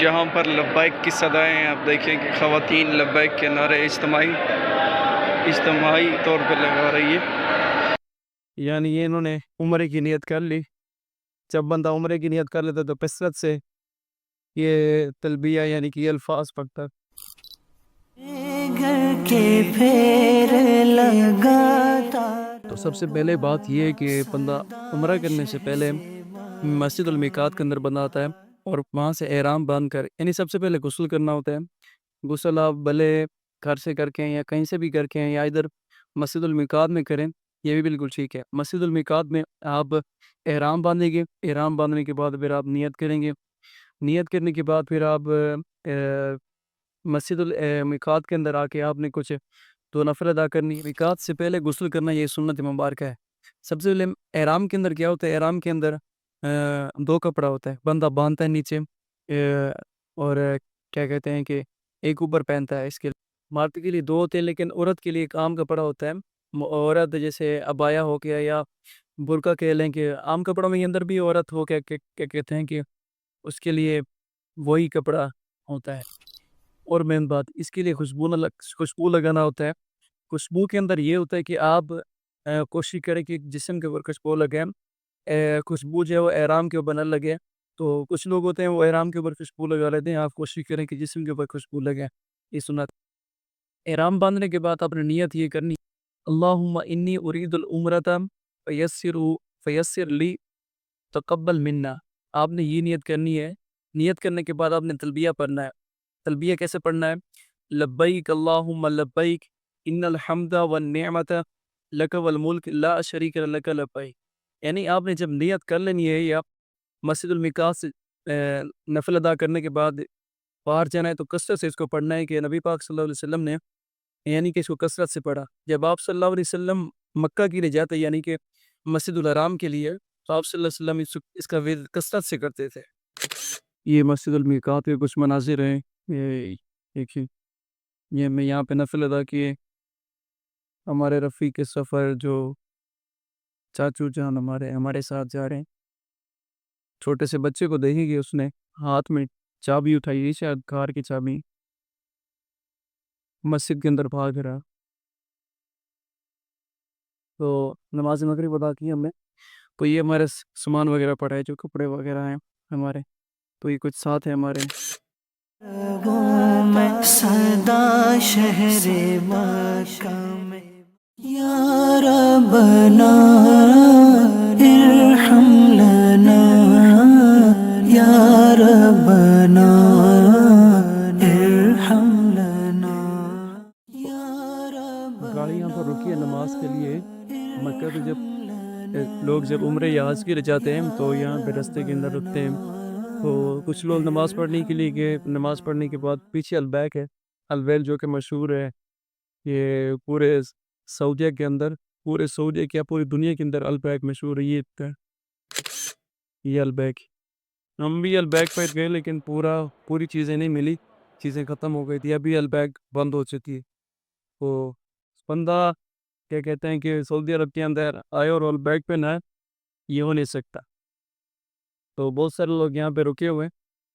یہاں پر لبیک کی صدائیں ہیں، آپ دیکھیں کہ خواتین لبیک کے نعرے اجتماعی طور پر لگا رہی ہے، یعنی یہ انہوں نے عمرے کی نیت کر لی۔ جب بندہ عمرے کی نیت کر لیتا تو کثرت سے یہ تلبیہ یعنی کہ یہ الفاظ پڑھتا۔ تو سب سے پہلے بات یہ ہے کہ بندہ عمرہ کرنے سے پہلے مسجد المیقات کے اندر بندہ آتا ہے اور وہاں سے احرام باندھ کر یعنی سب سے پہلے غسل کرنا ہوتا ہے۔ غسل آپ بھلے گھر سے کر کے یا کہیں سے بھی کر کے یا ادھر مسجد المیقات میں کریں، یہ بھی بالکل ٹھیک ہے۔ مسجد المیقات میں آپ احرام باندھیں گے، احرام باندھنے کے بعد پھر آپ نیت کریں گے، نیت کرنے کے بعد پھر آپ مسجد المیقات کے اندر آ کے آپ نے کچھ دو نفل ادا کرنی۔ میقات سے پہلے غسل کرنا یہ سنت مبارکہ ہے۔ سب سے پہلے احرام کے اندر کیا ہوتا ہے؟ احرام کے اندر دو کپڑا ہوتا ہے، بندہ باندھتا ہے نیچے اور کیا کہتے ہیں کہ ایک اوپر پہنتا ہے۔ اس کے مرد کے لیے دو ہوتے ہیں، لیکن عورت کے لیے ایک عام کپڑا ہوتا ہے۔ عورت جیسے عبایا ہو گیا یا برقع کہہ لیں کہ عام کپڑوں میں اندر بھی عورت ہو کیا کہتے ہیں کہ اس کے لیے وہی کپڑا ہوتا ہے۔ اور مین بات اس کے لیے خوشبو لگانا ہوتا ہے۔ خوشبو کے اندر یہ ہوتا ہے کہ آپ کوشش کریں کہ جسم کے اوپر خوشبو لگیں، خوشبو جو ہے وہ احرام کے اوپر نہ لگے۔ تو کچھ لوگ ہوتے ہیں وہ احرام کے اوپر خوشبو لگا لیتے ہیں، آپ کوشش کریں کہ جسم کے اوپر خوشبو لگے، یہ سنت۔ احرام باندھنے کے بعد آپ نے نیت یہ کرنی، اللہم انی ارید العمرۃ فیسر لی تقبل منا۔ آپ نے یہ نیت کرنی ہے۔ نیت کرنے کے بعد آپ نے تلبیہ پڑھنا ہے۔ تلبیہ کیسے پڑھنا ہے؟ لبیک اللہم لبیک ان الحمد والنعمت لک والملک لا شریک لک لبیک۔ یعنی آپ نے جب نیت کر لینی ہے یا مسجد المیقات سے نفل ادا کرنے کے بعد باہر جانا ہے تو کثرت سے اس کو پڑھنا ہے کہ نبی پاک صلی اللہ علیہ وسلم نے یعنی کہ اس کو کثرت سے پڑھا۔ جب آپ صلی اللہ علیہ وسلم مکہ کے لیے جاتے یعنی کہ مسجد الحرام کے لیے تو آپ صلی اللہ علیہ وسلم اس کا ورد کثرت سے کرتے تھے۔ یہ مسجد المیقات کے کچھ مناظر ہیں، یہ دیکھیں، یہ میں یہاں پہ نفل ادا کیے۔ ہمارے رفیق سفر جو چاچو جان ہمارے ساتھ جا رہے ہیں، چھوٹے سے بچے کو دیکھیں گے اس نے ہاتھ میں چابی اٹھائی، شاید کار کی چابی، مسجد کے اندر بھاگ رہا۔ تو نماز مغرب ادا کی ہم نے، تو یہ ہمارے سامان وغیرہ پڑا ہے، جو کپڑے وغیرہ ہیں ہمارے، تو یہ کچھ ساتھ ہے ہمارے۔ صدا شہر مکہ میں یا ربنا ارحم لنا یا ربنا ارحم لنا یا ربنا۔ گاڑی یہاں پر رکی ہے نماز کے لیے۔ مکہ تو جب عمرے یا حج کے لیے جاتے ہیں تو یہاں پہ رستے کے اندر رکتے ہیں۔ تو کچھ لوگ نماز پڑھنے کے لیے گئے، نماز پڑھنے کے بعد پیچھے البیک ہے، الویل جو کہ مشہور ہے، یہ پورے سعودیہ کے اندر، پورے سعودیہ کیا پوری دنیا کے اندر البیک مشہور ہے۔ یہ البیک، ہم بھی البیک پہ گئے لیکن پوری چیزیں نہیں ملی، چیزیں ختم ہو گئی تھی، ابھی البیک بند ہو چکی ہے۔ تو بندہ کیا کہتے ہیں کہ سعودی عرب کے اندر آئے اور البیک پہ نہ یہ ہو نہیں سکتا۔ تو بہت سارے لوگ یہاں پہ رکے ہوئے ہیں،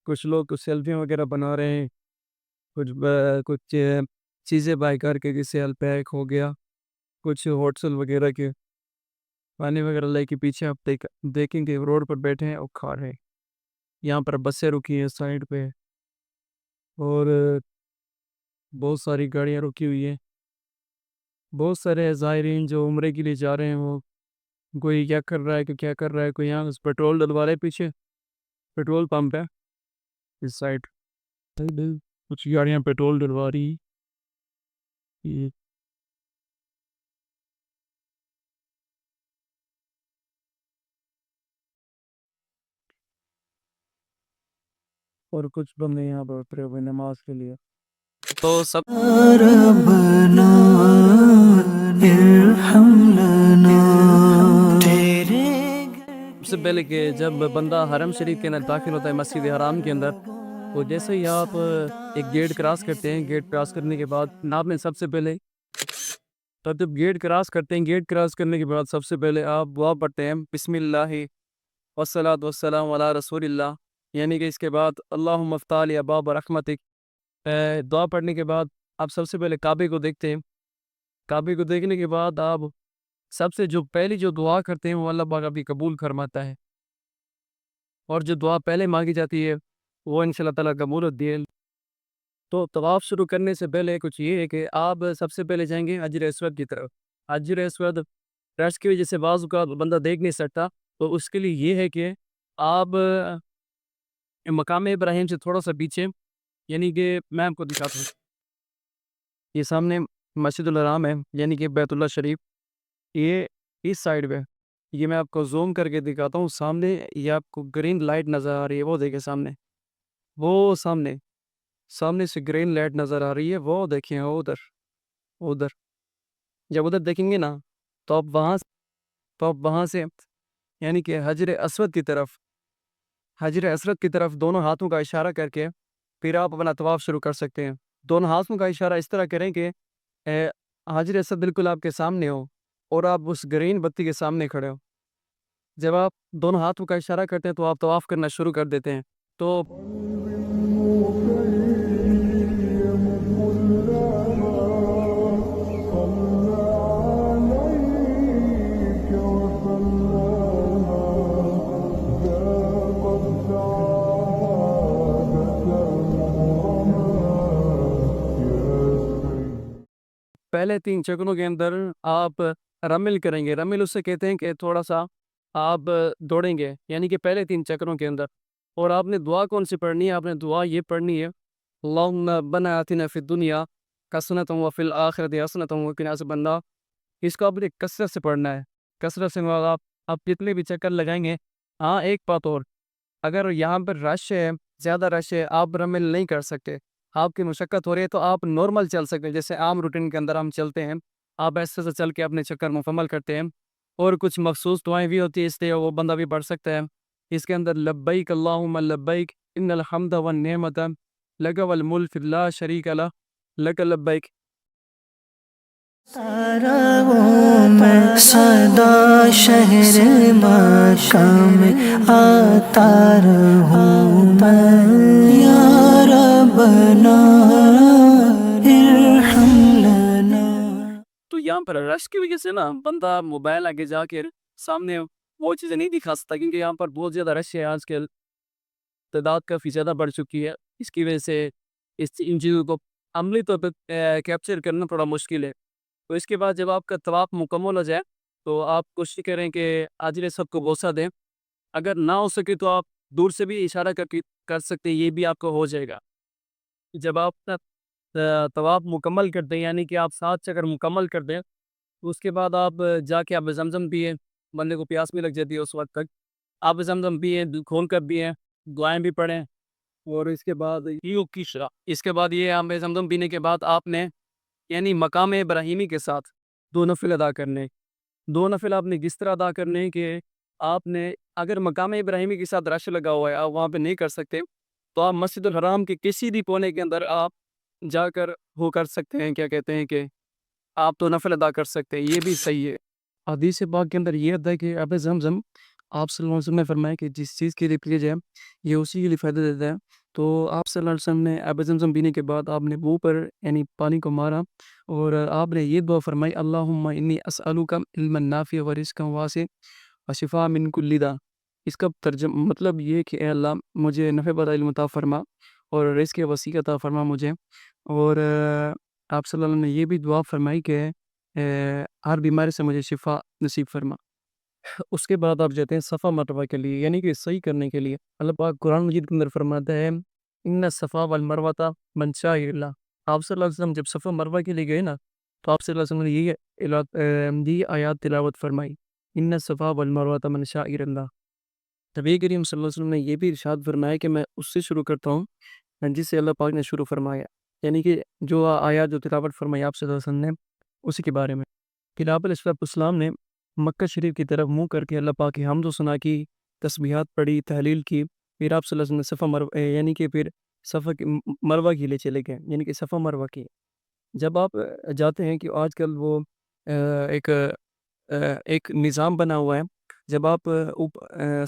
کچھ لوگ کچھ سیلفیاں وغیرہ بنا رہے ہیں، کچھ چیزیں بائی کر کے، جیسے البیک ہو گیا، کچھ ہوٹل وغیرہ کے پانی وغیرہ لے کے پیچھے آپ دیکھیں گے روڈ پر بیٹھے ہیں اور کھا رہے ہیں۔ یہاں پر بسیں رکی ہیں سائڈ پہ اور بہت ساری گاڑیاں رکی ہوئی ہیں۔ بہت سارے زائرین جو عمرے کے لیے جا رہے ہیں، وہ کوئی کیا کر رہا ہے، کوئی یہاں پیٹرول ڈلوا رہے، پیچھے پیٹرول پمپ ہے اس سائڈ، کچھ گاڑیاں پیٹرول ڈلوا رہی۔ اور کچھ بندے یہاں پر اترے ہوئے نماز کے لیے۔ تو سب ربنا ارحم لنا، سب سے پہلے کہ جب بندہ حرم شریف کے اندر داخل ہوتا ہے مسجد حرام کے اندر، تو جیسے ہی آپ ایک گیٹ کراس کرتے ہیں، گیٹ کراس کرنے کے بعد آپ نے سب سے پہلے جب گیٹ کراس کرتے ہیں، گیٹ کراس کرنے کے بعد سب سے پہلے آپ دعا پڑھتے ہیں، بسم اللہ والصلاۃ والسلام علی رسول اللہ، یعنی کہ اس کے بعد اللہم افتح لی ابواب رحمتک، دعا پڑھنے کے بعد آپ سب سے پہلے کعبے کو دیکھتے ہیں۔ کعبے کو دیکھنے کے بعد آپ سب سے جو پہلی جو دعا کرتے ہیں وہ اللہ پاک آپ کی قبول فرماتا ہے، اور جو دعا پہلے مانگی جاتی ہے وہ انشاءاللہ تعالیٰ قبول ہوتی ہے۔ تو طواف شروع کرنے سے پہلے کچھ یہ ہے کہ آپ سب سے پہلے جائیں گے حجر اسود کی طرف۔ حجر اسود رش کی وجہ سے بعض اوقات بندہ دیکھ نہیں سکتا، تو اس کے لیے یہ ہے کہ آپ مقام ابراہیم سے تھوڑا سا پیچھے، یعنی کہ میں آپ کو دکھاتا ہوں، یہ سامنے مسجد الحرام ہے یعنی کہ بیت اللہ شریف، یہ اس سائڈ پہ، یہ میں آپ کو زوم کر کے دکھاتا ہوں، سامنے یہ آپ کو گرین لائٹ نظر آ رہی ہے، وہ دیکھیں سامنے، وہ سامنے سے گرین لائٹ نظر آ رہی ہے، وہ دیکھیں ادھر، ادھر جب ادھر دیکھیں گے نا تو آپ وہاں سے یعنی کہ حجر اسود کی طرف دونوں ہاتھوں کا اشارہ کر کے پھر آپ اپنا طواف شروع کر سکتے ہیں۔ دونوں ہاتھوں کا اشارہ اس طرح کریں کہ حجر اسود بالکل آپ کے سامنے ہو اور آپ اس گرین بتی کے سامنے کھڑے ہو۔ جب آپ دونوں ہاتھوں کا اشارہ کرتے ہیں تو آپ طواف کرنا شروع کر دیتے ہیں۔ تو پہلے 3 چکروں کے اندر آپ رمل کریں گے، رمل اس سے کہتے ہیں کہ تھوڑا سا آپ دوڑیں گے، یعنی کہ پہلے 3 چکروں کے اندر، اور آپ نے دعا کون سی پڑھنی ہے؟ آپ نے دعا یہ پڑھنی ہے اللہم ربنا آتنا فی الدنیا حسنۃ وفی الآخرۃ حسنۃ وقنا عذاب النار۔ اس کو آپ نے کثرت سے پڑھنا ہے، کثرت سے مراد آپ کتنے بھی چکر لگائیں گے۔ ہاں ایک بات اور، اگر یہاں پر رش ہے، زیادہ رش ہے، آپ رمل نہیں کر سکتے، آپ کی مشقت ہو رہی ہے، تو آپ نارمل چل سکتے ہیں، جیسے عام روٹین کے اندر ہم چلتے ہیں، آپ ایسے سے چل کے اپنے چکر مکمل کرتے ہیں۔ اور کچھ مخصوص دعائیں بھی ہوتی ہیں، اس لیے وہ بندہ بھی پڑھ سکتا ہے۔ اس کے اندر لبیک اللہم لبیک ان الحمد والنعمت لک والملک لا شریک لک لک لبیک۔ تارا ہوں میں صدا شہر مکہ میں آتا رہوں میں، یا ربنا ارحم لنا۔ تو یہاں پر رش کی وجہ سے نا بندہ موبائل آگے جا کے سامنے وہ چیزیں نہیں دکھا سکتا، کیونکہ یہاں پر بہت زیادہ رش ہے، آج کل تعداد کافی زیادہ بڑھ چکی ہے، اس کی وجہ سے ان چیزوں کو عملی طور پہ کیپچر کرنا تھوڑا مشکل ہے۔ تو اس کے بعد جب آپ کا طواف مکمل ہو جائے تو آپ کوشش کریں کہ حجر اسود کو بوسہ دیں، اگر نہ ہو سکے تو آپ دور سے بھی اشارہ کر سکتے ہیں، یہ بھی آپ کو ہو جائے گا۔ جب آپ اپنا طواف مکمل کر دیں، یعنی کہ آپ 7 چکر مکمل کر دیں، تو اس کے بعد آپ جا کے آپ زمزم پیئیں، بندے کو پیاس بھی لگ جاتی ہے اس وقت تک، آپ زمزم پیئیں، کھول کر پیئیں، دعائیں بھی پڑھیں، اور اس کے بعد یہ آپ زمزم پینے کے بعد آپ نے یعنی مقام ابراہیمی کے ساتھ 2 نفل ادا کرنے۔ 2 نفل آپ نے کس طرح ادا کرنے کہ آپ نے اگر مقام ابراہیمی کے ساتھ رش لگا ہوا ہے، آپ وہاں پہ نہیں کر سکتے، تو آپ مسجد الحرام کے کسی بھی کونے کے اندر آپ جا کر وہ کر سکتے ہیں، کیا کہتے ہیں کہ آپ تو نفل ادا کر سکتے ہیں، یہ بھی صحیح ہے۔ حدیث پاک کے اندر یہ آتا ہے کہ آب زمزم آپ صلی اللہ علیہ وسلم نے فرمایا کہ جس چیز کے لیے پیا جائے یہ اسی کے لیے فائدہ دیتا ہے۔ تو آپ صلی اللہ علیہ وسلم نے آب زمزم پینے کے بعد آپ نے منہ پر یعنی پانی کو مارا اور آپ نے یہ دعا فرمائی اللہم انی اسألک علما نافعا ورزقا واسعا وشفاء من کل داء۔ اس کا مطلب یہ کہ اے اللہ مجھے نفع بخش علم عطا فرما اور رزق وسیع عطا فرما مجھے، اور آپ صلی اللہ علیہ وسلم نے یہ بھی دعا فرمائی کہ ہر بیماری سے مجھے شفا نصیب فرما۔ اس کے بعد آپ جاتے ہیں صفا مرتبہ کے لیے، یعنی کہ صحیح کرنے کے لیے۔ اللہ پاک قرآن مجید کے اندر فرماتا ہے ان الصفا والمروۃ من شعائر اللہ۔ آپ صلی اللہ علیہ وسلم جب صفا مروہ کے لیے گئے نا تو آپ صلی اللہ علیہ وسلم نے یہ آیات تلاوت فرمائی ان الصفا والمروۃ من شعائر اللہ۔ نبی کریم صلی اللہ علیہ وسلم نے یہ بھی ارشاد فرمایا کہ میں اس سے شروع کرتا ہوں جس سے اللہ پاک نے شروع فرمایا، یعنی کہ جو آیات جو تلاوت فرمائی آپ صلی اللہ علیہ وسلم نے اسی کے بارے میں۔ پھر آپ علیہ السلام نے مکہ شریف کی طرف منہ کر کے اللہ پاک کی حمد و ثنا کی، تسبیحات پڑھی، تحلیل کی، پھر آپ صلی اللہ علیہ وسلم نے صفا مروہ یعنی کہ پھر صفا مروہ کے لیے چلے گئے، یعنی کہ صفا مروہ کی۔ جب آپ جاتے ہیں کہ آج کل وہ ایک نظام بنا ہوا ہے جب آپ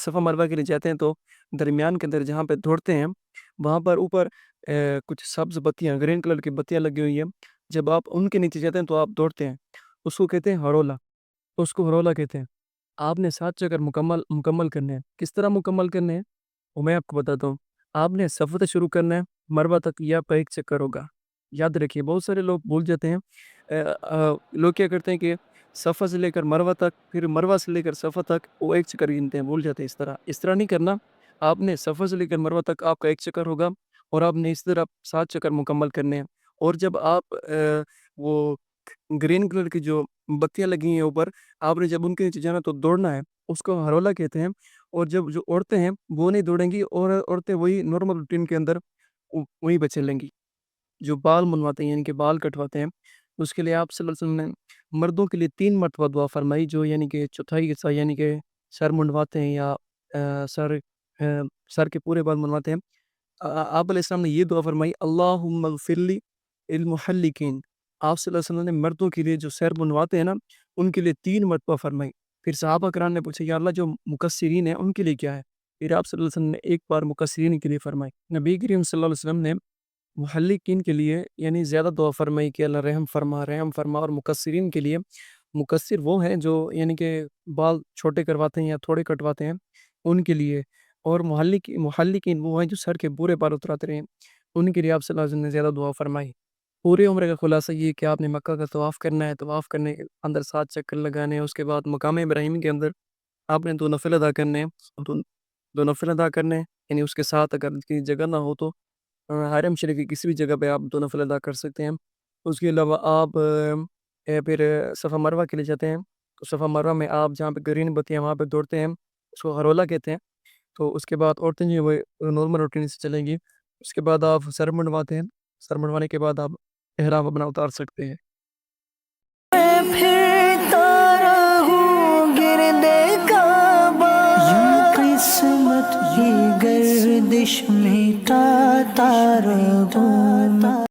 صفا مروہ کے لیے جاتے ہیں تو درمیان کے اندر جہاں پہ دوڑتے ہیں وہاں پر اوپر کچھ سبز بتیاں، گرین کلر کی بتیاں لگی ہوئی ہیں. جب آپ ان کے نیچے جاتے ہیں تو آپ دوڑتے ہیں، اس کو کہتے ہیں ہرولا. اس کو ہرولا کہتے ہیں. آپ نے 7 چکر مکمل کرنے ہیں. کس طرح مکمل کرنے ہیں وہ میں آپ کو بتاتا ہوں. آپ نے صفا سے شروع کرنا ہے، مروہ تک یا پہ 1 چکر ہوگا. یاد رکھیے بہت سارے لوگ بھول جاتے ہیں. لوگ کیا کرتے ہیں کہ صفا سے لے کر مروہ تک، پھر مروہ سے لے کر صفا تک وہ 1 چکر گنتے ہیں، بھول جاتے ہیں. اس طرح نہیں کرنا. آپ نے صفا سے لے کر مروہ تک آپ کا 1 چکر ہوگا اور آپ نے اس طرح 7 چکر مکمل کرنے ہیں. اور جب آپ وہ گرین کلر کی جو بتیاں لگی ہیں اوپر، آپ نے جب ان کے نیچے جانا تو دوڑنا ہے، اس کو ہرولا کہتے ہیں. اور جب جو عورتیں ہیں وہ نہیں دوڑیں گی، اور عورتیں وہی نارمل روٹین کے اندر وہیں پہ چلیں گی. جو بال منواتے ہیں یعنی کہ بال کٹواتے ہیں، اس کے لیے آپ صلی اللہ علیہ وسلم نے مردوں کے لیے 3 مرتبہ دعا فرمائی، جو یعنی کہ چوتھائی حصہ یعنی کہ سر منڈواتے ہیں یا سر کے پورے بال منواتے ہیں. آپ علیہ السلام نے یہ دعا فرمائی، اللہم اغفر لی المحلقین. آپ صلی اللہ علیہ وسلم نے مردوں کے لیے جو سر منڈواتے ہیں نا ان کے لیے 3 مرتبہ فرمائی. پھر صحابہ کرام نے پوچھا یا اللہ جو مقصرین ہیں ان کے لیے کیا ہے؟ پھر آپ صلی اللہ علیہ وسلم نے ایک بار مقصرین کے لیے فرمائی. نبی کریم صلی اللہ علیہ وسلم نے محلقین کے لیے یعنی زیادہ دعا فرمائی کہ اللہ رحم فرما. اور مقصرین کے لیے، مقصر وہ ہیں جو یعنی کہ بال چھوٹے کرواتے ہیں یا تھوڑے کٹواتے ہیں ان کے لیے. اور محلقین وہ ہیں جو سر کے پورے بال اتراتے رہیں، ان کے لیے آپ صلی اللہ علیہ وسلم نے زیادہ دعا فرمائی. پورے عمرے کا خلاصہ یہ ہے کہ آپ نے مکہ کا طواف کرنا ہے. طواف کرنے کے اندر 7 چکر لگانے ہیں. اس کے بعد مقام ابراہیم کے اندر آپ نے 2 نفل ادا کرنے ہیں. 2 نفل ادا کرنے ہیں یعنی اس کے ساتھ اگر کسی جگہ نہ ہو تو حرم شریف کی کسی بھی جگہ پہ آپ 2 نفل ادا کر سکتے ہیں. اس کے علاوہ آپ پھر صفا مروہ کے لیے جاتے ہیں. تو صفا مروہ میں آپ جہاں پہ گرین بتیاں وہاں پہ دوڑتے ہیں، اس کو ہرولا کہتے ہیں. تو اس کے بعد عورتیں جو وہ نارمل روٹین سے چلیں گی. اس کے بعد آپ سر منڈواتے ہیں. سر منڈوانے کے بعد آپ احرام اپنا اتار سکتے ہیں. میں پھرتا رہوں گرد کعبہ، یوں قسمت کی گردش مٹاتا رہوں.